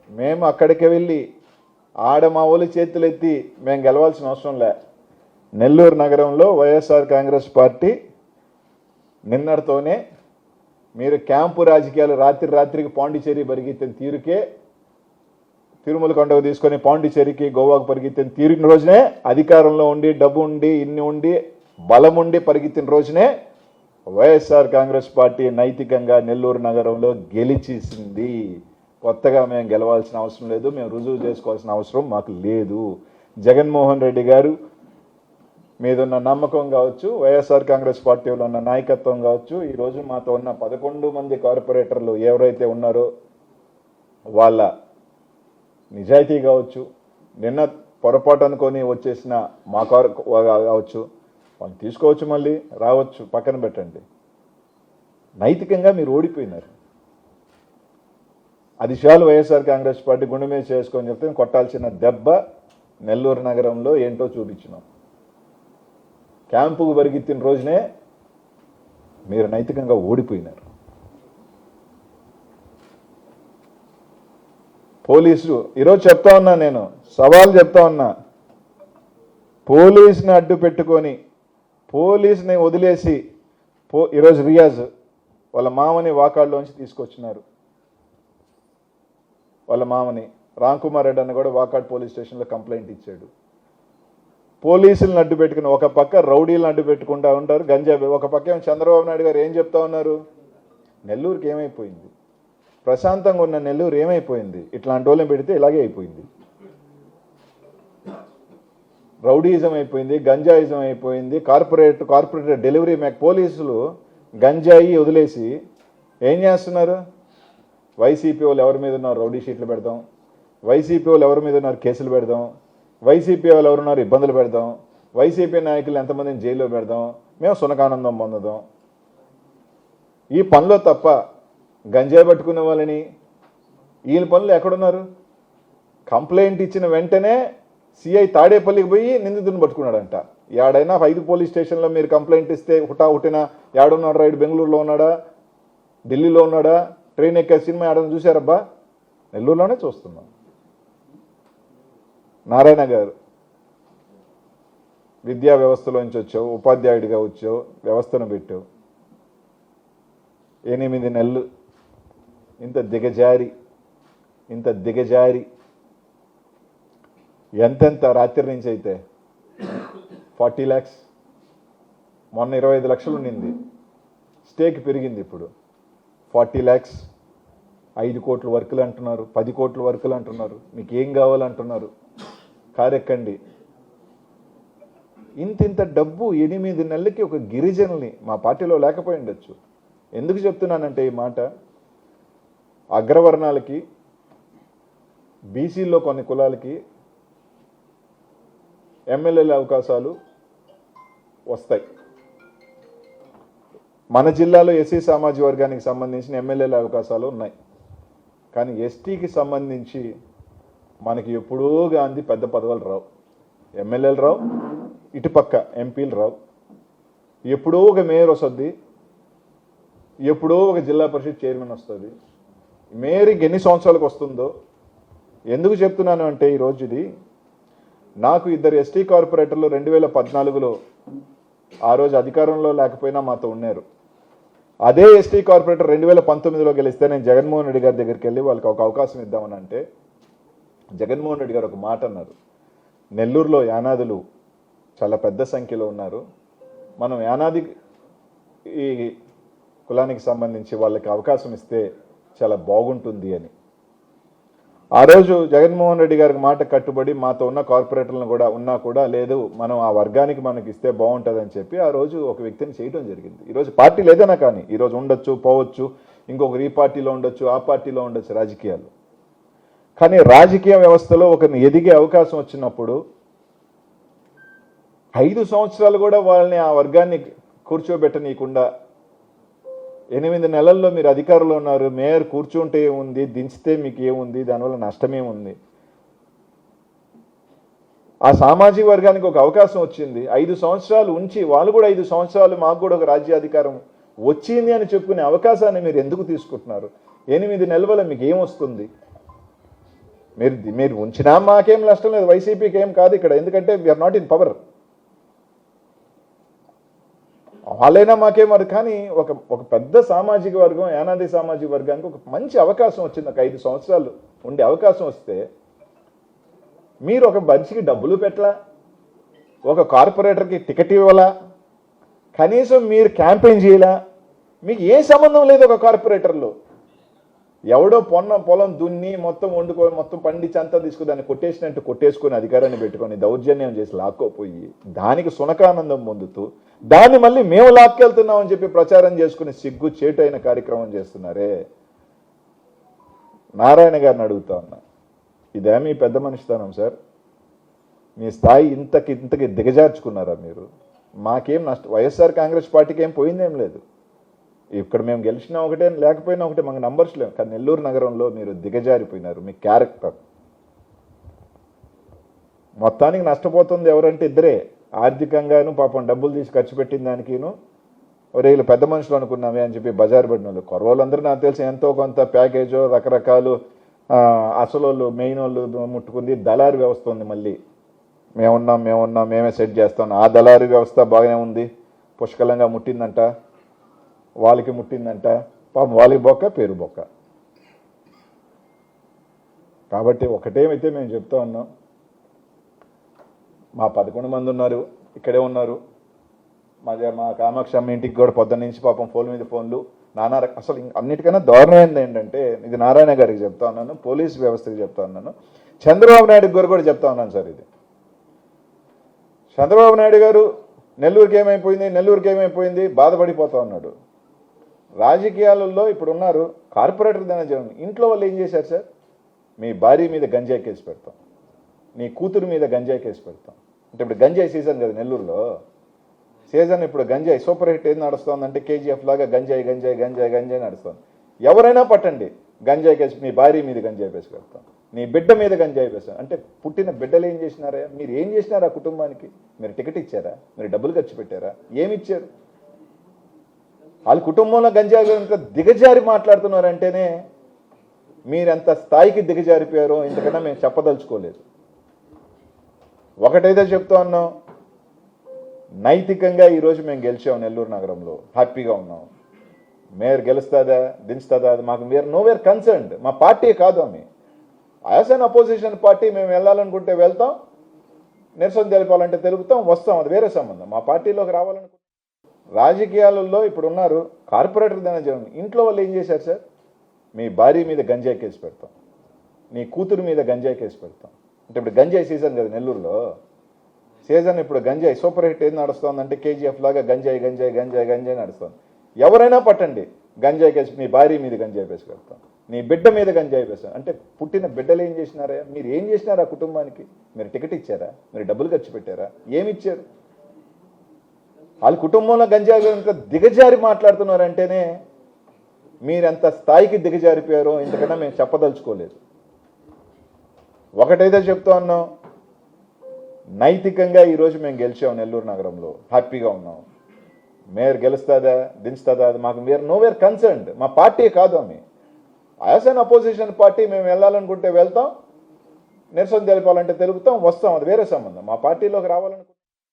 మేము అక్కడికి వెళ్ళి ఆడ మా ఊళ్ళ చేతులు ఎత్తి మేము గెలవాల్సిన అవసరం లే. నెల్లూరు నగరంలో వైఎస్ఆర్ కాంగ్రెస్ పార్టీ నిన్నటితోనే మీరు క్యాంపు రాజకీయాలు రాత్రికి పాండిచేరి పరిగెత్తిన తీరుకే, తిరుమల కొండకు తీసుకొని పాండిచేరికి గోవాకు పరిగెత్తిన తీరిన రోజునే, అధికారంలో ఉండి డబ్బు ఉండి ఇన్ని ఉండి బలం ఉండి పరిగెత్తిన రోజునే వైఎస్ఆర్ కాంగ్రెస్ పార్టీ నైతికంగా నెల్లూరు నగరంలో గెలిచేసింది. కొత్తగా మేము గెలవాల్సిన అవసరం లేదు, మేము రుజువు చేసుకోవాల్సిన అవసరం మాకు లేదు. జగన్మోహన్ రెడ్డి గారు మీదున్న నమ్మకం కావచ్చు, వైఎస్ఆర్ కాంగ్రెస్ పార్టీలో ఉన్న నాయకత్వం కావచ్చు, ఈరోజు మాతో ఉన్న 11 మంది కార్పొరేటర్లు ఎవరైతే ఉన్నారో వాళ్ళ నిజాయితీ కావచ్చు, నిన్న పొరపాటు అనుకొని వచ్చేసిన మా కావచ్చు, వాళ్ళు తీసుకోవచ్చు, మళ్ళీ రావచ్చు, పక్కన పెట్టండి. నైతికంగా మీరు ఓడిపోయినారు. అది చాలు వైఎస్ఆర్ కాంగ్రెస్ పార్టీ గుండె మీద చేసుకొని చెప్తే కొట్టాల్సిన దెబ్బ నెల్లూరు నగరంలో ఏంటో చూపించినాం. క్యాంపుకు పరిగెత్తిన రోజునే మీరు నైతికంగా ఓడిపోయినారు. పోలీసులు ఈరోజు చెప్తా ఉన్నా, నేను సవాల్ చెప్తా ఉన్నా, పోలీసుని అడ్డు పెట్టుకొని పోలీసుని వదిలేసి ఈరోజు రియాజ్ వాళ్ళ మామని వాకాడ్లోంచి తీసుకొచ్చినారు. వాళ్ళ మామని రామ్కుమార్ రెడ్డి అన్న కూడా వాకాడ్ పోలీస్ స్టేషన్లో కంప్లైంట్ ఇచ్చాడు. పోలీసులను అడ్డు పెట్టుకుని ఒక పక్క రౌడీలను అడ్డు పెట్టుకుంటూ ఉంటారు, గంజాయి. ఒక పక్క చంద్రబాబు నాయుడు గారు ఏం చెప్తా ఉన్నారు, నెల్లూరుకి ఏమైపోయింది, ప్రశాంతంగా ఉన్న నెల్లూరు ఏమైపోయింది, ఇట్లాంటి వాళ్ళని పెడితే ఇలాగే అయిపోయింది. రౌడీయిజం అయిపోయింది, గంజాయిజం అయిపోయింది, కార్పొరేట్ డెలివరీ పోలీసులు గంజాయి వదిలేసి ఏం చేస్తున్నారు, వైసీపీ వాళ్ళు ఎవరి మీద ఉన్నారు రౌడీ షీట్లు పెడదాం, వైసీపీ వాళ్ళు ఎవరి మీద ఉన్నారు కేసులు పెడదాం, వైసీపీ వాళ్ళు ఎవరున్నారు ఇబ్బందులు పెడదాం, వైసీపీ నాయకులు ఎంతమందిని జైల్లో పెడదాం, మేము సునకానందం పొందుదాం. ఈ పనిలో తప్ప గంజాయి పట్టుకునే వాళ్ళని ఈయన పనులు ఎక్కడున్నారు? కంప్లైంట్ ఇచ్చిన వెంటనే సిఐ తాడేపల్లికి పోయి నిందితుడిని పట్టుకున్నాడంట. ఏడైనా 5 పోలీస్ స్టేషన్లో మీరు కంప్లైంట్ ఇస్తే హుటాహుటిన ఏడున్నాడు రైడ్, బెంగళూరులో ఉన్నాడా, ఢిల్లీలో ఉన్నాడా, ట్రైన్ ఎక్కే సినిమా ఏడని చూశారబ్బా? నెల్లూరులోనే చూస్తున్నాం. నారాయణ గారు విద్యా వ్యవస్థలోంచి వచ్చావు, ఉపాధ్యాయుడిగా వచ్చావు, వ్యవస్థను పెట్టావు. 8 నెలలు ఇంత దిగజారి ఎంతెంత రాత్రి నుంచి అయితే 40 lakhs, మొన్న 25 లక్షలు ఉండింది, స్టేక్ పెరిగింది, ఇప్పుడు 40 lakhs, 5 కోట్ల వర్కులు అంటున్నారు, 10 కోట్ల వర్కులు అంటున్నారు. మీకు ఏం కావాలంటున్నారు? కారెక్కండి. ఇంత డబ్బు 8 నెలలకి ఒక గిరిజనుల్ని మా పార్టీలో లేకపోయి ఉండొచ్చు. ఎందుకు చెప్తున్నానంటే ఈ మాట, అగ్రవర్ణాలకి, బీసీల్లో కొన్ని కులాలకి ఎమ్మెల్యేల అవకాశాలు వస్తాయి. మన జిల్లాలో ఎస్సీ సామాజిక వర్గానికి సంబంధించిన ఎమ్మెల్యేల అవకాశాలు ఉన్నాయి. కానీ ఎస్టీకి సంబంధించి మనకి ఎప్పుడో గాంధీ పెద్ద పదవులు రావు, ఎమ్మెల్యేలు రావు, ఇటుపక్క ఎంపీలు రావు. ఎప్పుడో ఒక మేయర్ వస్తుంది, ఎప్పుడో ఒక జిల్లా పరిషత్ చైర్మన్ వస్తుంది. మేయర్కి ఎన్ని సంవత్సరాలకు వస్తుందో. ఎందుకు చెప్తున్నాను అంటే ఈరోజు ఇది నాకు 2 ఎస్టీ కార్పొరేటర్లు 2014లో ఆ రోజు అధికారంలో లేకపోయినా మాతో ఉన్నారు. అదే ఎస్టీ కార్పొరేటర్ 2019లో గెలిస్తే నేను జగన్మోహన్ రెడ్డి గారి దగ్గరికి వెళ్ళి వాళ్ళకి ఒక అవకాశం ఇద్దామని అంటే జగన్మోహన్ రెడ్డి గారు ఒక మాట అన్నారు, నెల్లూరులో యానాదులు చాలా పెద్ద సంఖ్యలో ఉన్నారు, మనం యానాది ఈ కులానికి సంబంధించి వాళ్ళకి అవకాశం ఇస్తే చాలా బాగుంటుంది అని. ఆ రోజు జగన్మోహన్ రెడ్డి గారికి మాట కట్టుబడి మాతో ఉన్న కార్పొరేటర్లను కూడా ఉన్నా లేదు, మనం ఆ వర్గానికి మనకి ఇస్తే బాగుంటుందని చెప్పి ఆ రోజు ఒక వ్యక్తిని చేయడం జరిగింది. ఈరోజు పార్టీ లేదన్నా కానీ ఈరోజు ఉండొచ్చు, పోవచ్చు, ఇంకొకరు ఈ పార్టీలో ఉండొచ్చు, ఆ పార్టీలో ఉండొచ్చు రాజకీయాలు. కానీ రాజకీయ వ్యవస్థలో ఒకరిని ఎదిగే అవకాశం వచ్చినప్పుడు 5 సంవత్సరాలు కూడా వాళ్ళని ఆ వర్గాన్ని కూర్చోబెట్టనీయకుండా 8 నెలల్లో మీరు అధికారంలో ఉన్నారు, మేయర్ కూర్చుంటే ఏముంది, దించితే మీకు ఏముంది, దానివల్ల నష్టమేముంది? ఆ సామాజిక వర్గానికి ఒక అవకాశం వచ్చింది, 5 సంవత్సరాలు ఉంచి వాళ్ళు కూడా 5 సంవత్సరాలు మాకు కూడా ఒక రాజ్యాధికారం వచ్చింది అని చెప్పుకునే అవకాశాన్ని మీరు ఎందుకు తీసుకుంటున్నారు? 8 నెలల వల్ల మీకు ఏమొస్తుంది? మీరు ఉంచినా మాకేం నష్టం లేదు, వైసీపీకి ఏం కాదు ఇక్కడ, ఎందుకంటే వీఆర్ నాట్ ఇన్ పవర్. వాళ్ళైనా మాకేం అది. కానీ ఒక పెద్ద సామాజిక వర్గం, యానాది సామాజిక వర్గానికి ఒక మంచి అవకాశం వచ్చింది. ఒక 5 సంవత్సరాలు ఉండే అవకాశం వస్తే మీరు ఒక మనిషికి డబ్బులు పెట్టలా, ఒక కార్పొరేటర్కి టికెట్ ఇవ్వాలా, కనీసం మీరు క్యాంపెయిన్ చేయాలా, మీకు ఏ సంబంధం లేదు. ఒక కార్పొరేటర్లో ఎవడో పొలం దున్ని మొత్తం వండుకొని మొత్తం పండించి అంతా తీసుకుని దాన్ని కొట్టేసినట్టు కొట్టేసుకొని అధికారాన్ని పెట్టుకొని దౌర్జన్యం చేసి లాక్కోపోయి దానికి సునకానందం పొందుతూ దాన్ని మళ్ళీ మేము లాక్కెళ్తున్నామని చెప్పి ప్రచారం చేసుకుని సిగ్గు చేటైన కార్యక్రమం చేస్తున్నారే. నారాయణ గారిని అడుగుతా ఉన్నా, ఇదే మీ పెద్ద మనిషితనం సార్? మీ స్థాయి ఇంతకి దిగజార్చుకున్నారా మీరు? మాకేం నష్టం, వైఎస్ఆర్ కాంగ్రెస్ పార్టీకి ఏం పోయిందేం లేదు. ఇక్కడ మేము గెలిచినా ఒకటే, లేకపోయినా ఒకటే, మాకు నంబర్స్ లేవు. కానీ నెల్లూరు నగరంలో మీరు దిగజారిపోయినారు. మీ క్యారెక్టర్ మొత్తానికి నష్టపోతుంది ఎవరంటే ఇద్దరే, ఆర్థికంగాను పాపం డబ్బులు తీసి ఖర్చు పెట్టిన దానికిను, వీళ్ళు పెద్ద మనుషులు అనుకున్నామే అని చెప్పి బజారు పడిన వాళ్ళు. కుర్రోళ్ళందరూ నాకు తెలిసి ఎంతో కొంత ప్యాకేజో రకరకాలు అసలు వాళ్ళు మెయిన్ వాళ్ళు ముట్టుకుంది. దళారు వ్యవస్థ ఉంది, మళ్ళీ మేమున్నాం మేమే సెట్ చేస్తాం. ఆ దళారు వ్యవస్థ బాగానే ఉంది, పుష్కలంగా ముట్టిందంట, వాళ్ళకి ముట్టిందంట, పాపం వాళ్ళకి బొక్క పేరు బొక్క. కాబట్టి ఒకటేమైతే మేము చెప్తా ఉన్నాం, మా 11 మంది ఉన్నారు, ఇక్కడే ఉన్నారు. మా కామాక్షి అమ్మ ఇంటికి కూడా పొద్దున్న నుంచి పాపం ఫోన్ మీద ఫోన్లు నానా. అసలు అన్నిటికన్నా దారుణమైనది ఏంటంటే, ఇది నారాయణ గారికి చెప్తా ఉన్నాను, పోలీస్ వ్యవస్థకి చెప్తా ఉన్నాను, చంద్రబాబు నాయుడు గారు కూడా చెప్తా ఉన్నాను సార్. ఇది చంద్రబాబు నాయుడు గారు నెల్లూరుకి ఏమైపోయింది బాధపడిపోతా ఉన్నాడు. రాజకీయాలలో ఇప్పుడు ఉన్నారు, కార్పొరేటర్ దాని జరుగుతుంది. ఇంట్లో వాళ్ళు ఏం చేశారు సార్? మీ భార్య మీద గంజాయి కేసు పెడతాం, నీ కూతురు మీద గంజాయి కేసు పెడతాం. అంటే ఇప్పుడు గంజాయి సీజన్ కదా నెల్లూరులో, సీజన్ ఇప్పుడు గంజాయి సూపర్ హిట్ ఏది నడుస్తుందంటే కేజీఎఫ్ లాగా గంజాయి నడుస్తుంది. ఎవరైనా పట్టండి, గంజాయి కేసు, మీ భార్య మీద గంజాయి కేసు పెడతాం, నీ బిడ్డ మీద గంజాయి వేస్తాం. అంటే పుట్టిన బిడ్డలు ఏం చేసినారా? మీరు ఏం చేసినారా ఆ కుటుంబానికి? మీరు టికెట్ ఇచ్చారా? మీరు డబ్బులు ఖర్చు పెట్టారా? ఏమి ఇచ్చారు? వాళ్ళ కుటుంబంలో గంజాయి ఎంత దిగజారి మాట్లాడుతున్నారంటేనే మీరెంత స్థాయికి దిగజారిపోయారో ఇంతకన్నా మేము చెప్పదలుచుకోలేదు. ఒకటైతే చెప్తా ఉన్నాం, నైతికంగా ఈరోజు మేము గెలిచాం నెల్లూరు నగరంలో, హ్యాపీగా ఉన్నాం. మేయర్ గెలుస్తుందా దించుతుందా మాకు నోవేర్ కన్సర్న్డ్. మా పార్టీ కాదు ఆమె, యాజ్ అన్ అపోజిషన్ పార్టీ మేము వెళ్ళాలనుకుంటే వెళ్తాం, నిరసన తెలిపాలంటే తెలుపుతాం, వస్తాం, అది వేరే సంబంధం. మా పార్టీలోకి రావాలనుకుంటే రాజకీయాలలో ఇప్పుడు ఉన్నారు, కార్పొరేటర్ దాని జరుగుతుంది. ఇంట్లో వాళ్ళు ఏం చేశారు సార్? మీ భార్య మీద గంజాయి కేసు పెడతాం, నీ కూతురు మీద గంజాయి కేసు పెడతాం. అంటే ఇప్పుడు గంజాయి సీజన్ కదా నెల్లూరులో, సీజన్ ఇప్పుడు గంజాయి సూపర్ హిట్ ఏది నడుస్తుందంటే కేజీఎఫ్ లాగా గంజాయి నడుస్తుంది. ఎవరైనా పట్టండి, గంజాయి కేసు, మీ భార్య మీద గంజాయి కేసు పెడతాం, నీ బిడ్డ మీద గంజాయి వేస్తాం. అంటే పుట్టిన బిడ్డలు ఏం చేసినారా? మీరు ఏం చేసినారా ఆ కుటుంబానికి? మీరు టికెట్ ఇచ్చారా? మీరు డబ్బులు ఖర్చు పెట్టారా? ఏమి ఇచ్చారు? వాళ్ళ కుటుంబంలో గంజాయి ఎంత దిగజారి మాట్లాడుతున్నారంటేనే మీరెంత స్థాయికి దిగజారిపోయారో ఇంతకన్నా మేము చెప్పదలుచుకోలేదు. ఒకటైతే చెప్తా ఉన్నాం, నైతికంగా ఈరోజు మేము గెలిచాం నెల్లూరు నగరంలో, హ్యాపీగా ఉన్నాం. మేయర్ గెలుస్తుందా దించుతుందా మాకు నోవేర్ కన్సర్న్డ్. మా పార్టీ కాదు ఆమె, యాజ్ అన్ అపోజిషన్ పార్టీ మేము వెళ్ళాలనుకుంటే వెళ్తాం, నిరసన తెలిపాలంటే తెలుపుతాం, వస్తాం, అది వేరే సంబంధం. మా పార్టీలోకి రావాలనుకుంటే